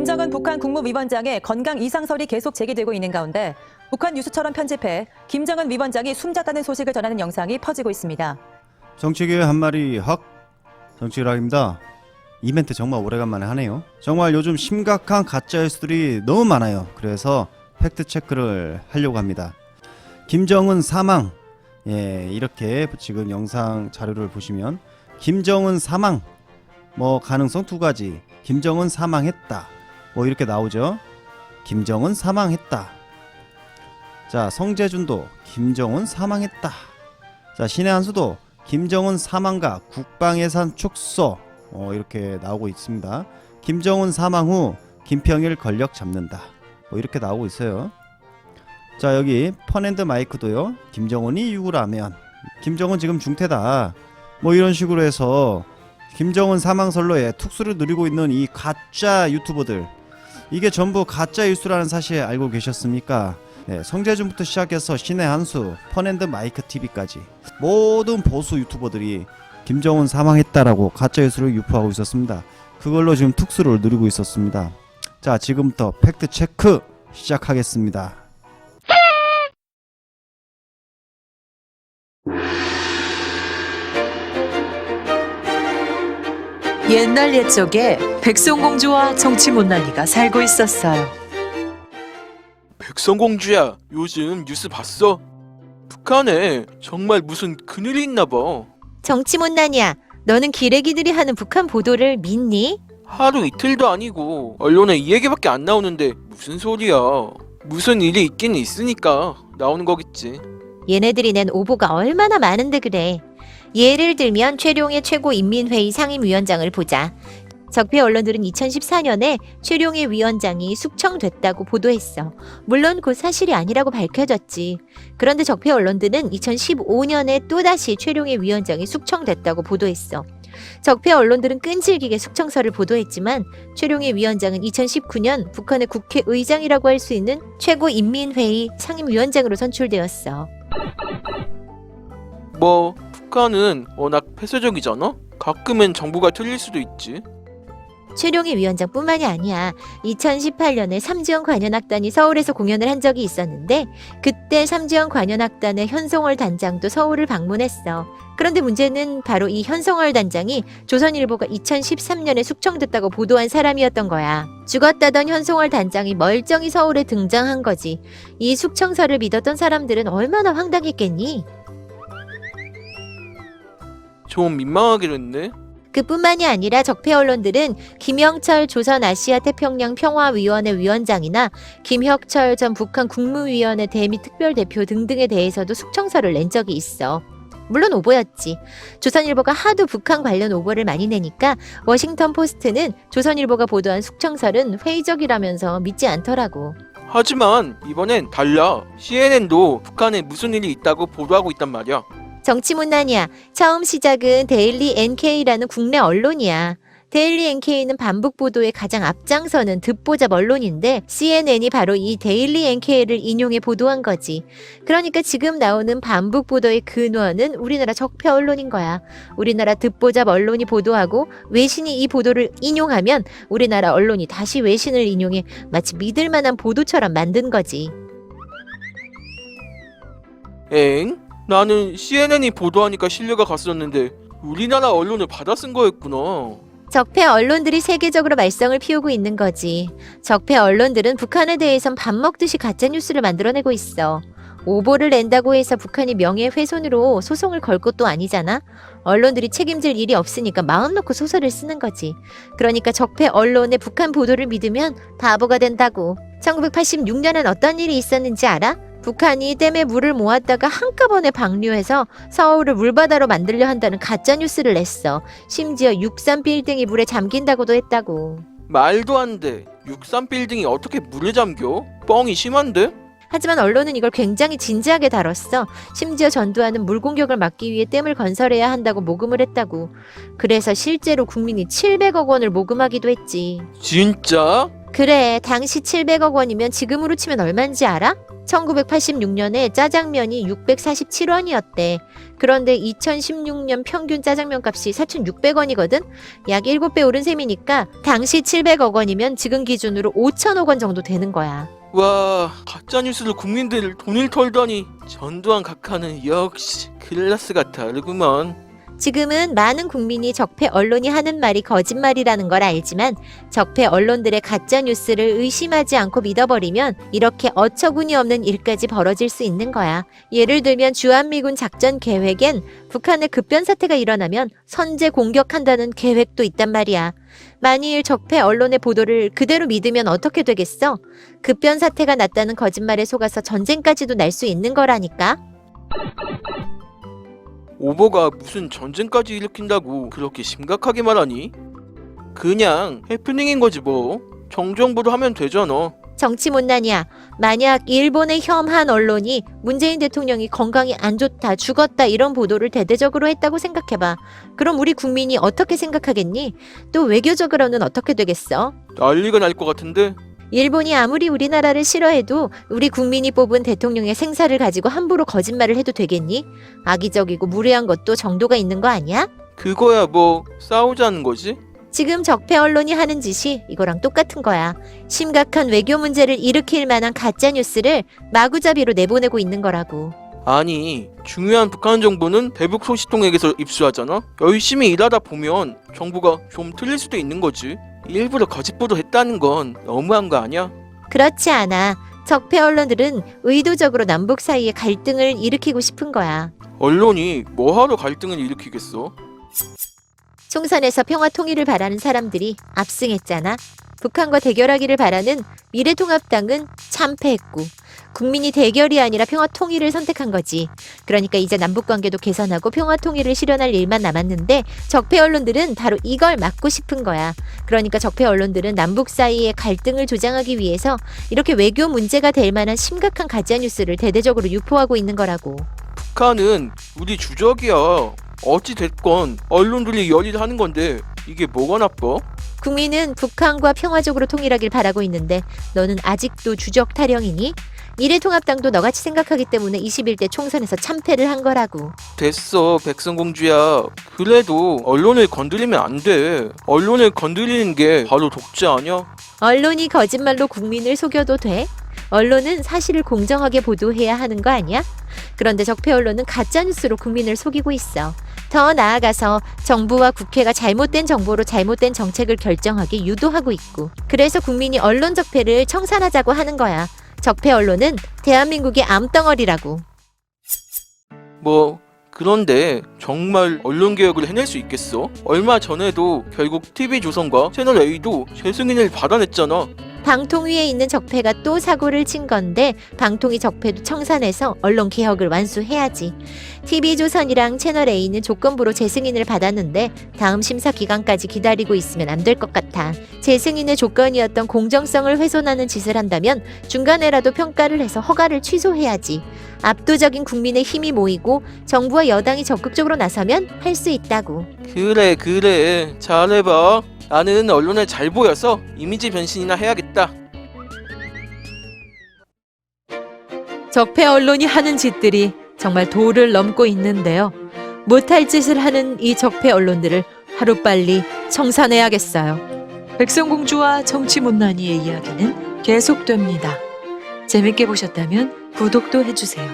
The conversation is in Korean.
김정은 북한 국무위원장의 건강 이상설이 계속 제기되고 있는 가운데 북한 뉴스처럼 편집해 김정은 위원장이 숨졌다는 소식을 전하는 영상이 퍼지고 있습니다. 정치계의 한마리 확 정치락입니다. 이 멘트 정말 오래간만에 하네요. 정말 요즘 심각한 가짜 뉴스들이 너무 많아요. 그래서 팩트체크를 하려고 합니다. 김정은 사망, 이렇게 지금 영상 자료를 보시면 김정은 사망, 가능성 두 가지. 김정은 사망했다, 이렇게 나오죠. 김정은 사망했다. 자, 성재준도 김정은 사망했다. 자, 신의 한수도 김정은 사망과 국방예산 축소, 이렇게 나오고 있습니다. 김정은 사망 후 김평일 권력 잡는다, 이렇게 나오고 있어요. 자, 여기 펀앤드마이크도요. 김정은이 유구라면 김정은 지금 중태다, 이런 식으로 해서 김정은 사망설로에 툭수를 누리고 있는 이 가짜 유튜버들, 이게 전부 가짜 뉴스라는 사실 알고 계셨습니까? 성재준부터 시작해서 신의 한수, 펀앤드마이크 TV까지 모든 보수 유튜버들이 김정은 사망했다라고 가짜 뉴스를 유포하고 있었습니다. 그걸로 지금 툭수를 누리고 있었습니다. 자, 지금부터 팩트 체크 시작하겠습니다. 옛날 옛적에 백성공주와 정치못난이가 살고 있었어요. 백성공주야, 요즘 뉴스 봤어? 북한에 정말 무슨 큰일이 있나봐. 정치못난이야, 너는 기레기들이 하는 북한 보도를 믿니? 하루 이틀도 아니고 언론에 이 얘기밖에 안 나오는데 무슨 소리야. 무슨 일이 있긴 있으니까 나오는 거겠지. 얘네들이 낸 오보가 얼마나 많은데 그래. 예를 들면 최룡의 최고인민회의 상임위원장을 보자. 적폐 언론들은 2014년에 최룡의 위원장이 숙청됐다고 보도했어. 물론 그 사실이 아니라고 밝혀졌지. 그런데 적폐 언론들은 2015년에 또다시 최룡의 위원장이 숙청됐다고 보도했어. 적폐 언론들은 끈질기게 숙청설을 보도했지만 최룡의 위원장은 2019년 북한의 국회의장이라고 할 수 있는 최고인민회의 상임위원장으로 선출되었어. 북한은 워낙 폐쇄적이잖아? 가끔은 정보가 틀릴 수도 있지. 최룡희 위원장뿐만이 아니야. 2018년에 삼지연 관현악단이 서울에서 공연을 한 적이 있었는데 그때 삼지연 관현악단의 현송월 단장도 서울을 방문했어. 그런데 문제는 바로 이 현송월 단장이 조선일보가 2013년에 숙청됐다고 보도한 사람이었던 거야. 죽었다던 현송월 단장이 멀쩡히 서울에 등장한 거지. 이 숙청설을 믿었던 사람들은 얼마나 황당했겠니? 좀 민망하긴 했네. 그뿐만이 아니라 적폐 언론들은 김영철 조선아시아태평양 평화위원회 위원장이나 김혁철 전 북한 국무위원회 대미 특별대표 등등에 대해서도 숙청설을 낸 적이 있어. 물론 오보였지. 조선일보가 하도 북한 관련 오보를 많이 내니까 워싱턴 포스트는 조선일보가 보도한 숙청설은 회의적이라면서 믿지 않더라고. 하지만 이번엔 달라. CNN도 북한에 무슨 일이 있다고 보도하고 있단 말이야. 정치문난이야. 처음 시작은 데일리 NK라는 국내 언론이야. 데일리 NK는 반북 보도에 가장 앞장서는 듣보잡 언론인데 CNN이 바로 이 데일리 NK를 인용해 보도한 거지. 그러니까 지금 나오는 반북 보도의 근원은 우리나라 적폐 언론인 거야. 우리나라 듣보잡 언론이 보도하고 외신이 이 보도를 인용하면 우리나라 언론이 다시 외신을 인용해 마치 믿을 만한 보도처럼 만든 거지. 엥? 나는 CNN이 보도하니까 신뢰가 갔었는데 우리나라 언론을 받아 쓴 거였구나. 적폐 언론들이 세계적으로 말썽을 피우고 있는 거지. 적폐 언론들은 북한에 대해선 밥 먹듯이 가짜뉴스를 만들어내고 있어. 오보를 낸다고 해서 북한이 명예훼손으로 소송을 걸 것도 아니잖아. 언론들이 책임질 일이 없으니까 마음 놓고 소설을 쓰는 거지. 그러니까 적폐 언론의 북한 보도를 믿으면 바보가 된다고. 1986년엔 어떤 일이 있었는지 알아? 북한이 댐에 물을 모았다가 한꺼번에 방류해서 서울을 물바다로 만들려 한다는 가짜뉴스를 냈어. 심지어 63 빌딩이 물에 잠긴다고도 했다고. 말도 안 돼. 63 빌딩이 어떻게 물에 잠겨? 뻥이 심한데? 하지만 언론은 이걸 굉장히 진지하게 다뤘어. 심지어 전두환은 물 공격을 막기 위해 댐을 건설해야 한다고 모금을 했다고. 그래서 실제로 국민이 700억 원을 모금하기도 했지. 진짜? 그래, 당시 700억 원이면 지금으로 치면 얼마인지 알아? 1986년에 짜장면이 647원이었대. 그런데 2016년 평균 짜장면 값이 4,600원이거든? 약 7배 오른 셈이니까 당시 700억 원이면 지금 기준으로 5천억 원 정도 되는 거야. 와, 가짜뉴스로 국민들 돈을 털다니. 전두환 각하는 역시 클래스가 다르구먼. 지금은 많은 국민이 적폐 언론이 하는 말이 거짓말이라는 걸 알지만 적폐 언론들의 가짜 뉴스를 의심하지 않고 믿어버리면 이렇게 어처구니 없는 일까지 벌어질 수 있는 거야. 예를 들면 주한미군 작전 계획엔 북한의 급변 사태가 일어나면 선제 공격한다는 계획도 있단 말이야. 만일 적폐 언론의 보도를 그대로 믿으면 어떻게 되겠어? 급변 사태가 났다는 거짓말에 속아서 전쟁까지도 날 수 있는 거라니까. 오보가 무슨 전쟁까지 일으킨다고 그렇게 심각하게 말하니? 그냥 해프닝인 거지 뭐. 정정보도 하면 되잖아. 정치 못난이야. 만약 일본의 혐한 언론이 문재인 대통령이 건강이 안 좋다, 죽었다 이런 보도를 대대적으로 했다고 생각해봐. 그럼 우리 국민이 어떻게 생각하겠니? 또 외교적으로는 어떻게 되겠어? 난리가 날 것 같은데. 일본이 아무리 우리나라를 싫어해도 우리 국민이 뽑은 대통령의 생사를 가지고 함부로 거짓말을 해도 되겠니? 악의적이고 무례한 것도 정도가 있는 거 아니야? 그거야 뭐 싸우자는 거지? 지금 적폐 언론이 하는 짓이 이거랑 똑같은 거야. 심각한 외교 문제를 일으킬 만한 가짜 뉴스를 마구잡이로 내보내고 있는 거라고. 아니, 중요한 북한 정보는 대북 소식통에게서 입수하잖아? 열심히 일하다 보면 정보가 좀 틀릴 수도 있는 거지. 일부러 거짓 보도했다는 건 너무한 거 아니야? 그렇지 않아. 적폐 언론들은 의도적으로 남북 사이에 갈등을 일으키고 싶은 거야. 언론이 뭐하러 갈등을 일으키겠어? 총선에서 평화 통일을 바라는 사람들이 압승했잖아. 북한과 대결하기를 바라는 미래통합당은 참패했고 국민이 대결이 아니라 평화 통일을 선택한 거지. 그러니까 이제 남북관계도 개선하고 평화 통일을 실현할 일만 남았는데 적폐 언론들은 바로 이걸 막고 싶은 거야. 그러니까 적폐 언론들은 남북 사이의 갈등을 조장하기 위해서 이렇게 외교 문제가 될 만한 심각한 가짜뉴스를 대대적으로 유포하고 있는 거라고. 북한은 우리 주적이야. 어찌 됐건 언론들이 열일하는 건데 이게 뭐가 나빠? 국민은 북한과 평화적으로 통일하길 바라고 있는데 너는 아직도 주적 타령이니? 미래통합당도 너같이 생각하기 때문에 21대 총선에서 참패를 한 거라고. 됐어, 백성공주야. 그래도 언론을 건드리면 안 돼. 언론을 건드리는 게 바로 독재 아니야? 언론이 거짓말로 국민을 속여도 돼? 언론은 사실을 공정하게 보도해야 하는 거 아니야? 그런데 적폐 언론은 가짜뉴스로 국민을 속이고 있어. 더 나아가서 정부와 국회가 잘못된 정보로 잘못된 정책을 결정하게 유도하고 있고, 그래서 국민이 언론 적폐를 청산하자고 하는 거야. 적폐 언론은 대한민국의 암덩어리라고. 뭐 그런데 정말 언론개혁을 해낼 수 있겠어? 얼마 전에도 결국 TV조선과 채널A도 재승인을 받아냈잖아. 방통위에 있는 적폐가 또 사고를 친 건데 방통위 적폐도 청산해서 언론 개혁을 완수해야지. TV조선이랑 채널A는 조건부로 재승인을 받았는데 다음 심사 기간까지 기다리고 있으면 안 될 것 같아. 재승인의 조건이었던 공정성을 훼손하는 짓을 한다면 중간에라도 평가를 해서 허가를 취소해야지. 압도적인 국민의 힘이 모이고 정부와 여당이 적극적으로 나서면 할 수 있다고. 그래 잘해봐. 나는 언론에 잘 보여서 이미지 변신이나 해야겠다. 적폐 언론이 하는 짓들이 정말 도를 넘고 있는데요. 못할 짓을 하는 이 적폐 언론들을 하루빨리 청산해야겠어요. 백성공주와 정치못난이의 이야기는 계속됩니다. 재밌게 보셨다면 구독도 해주세요.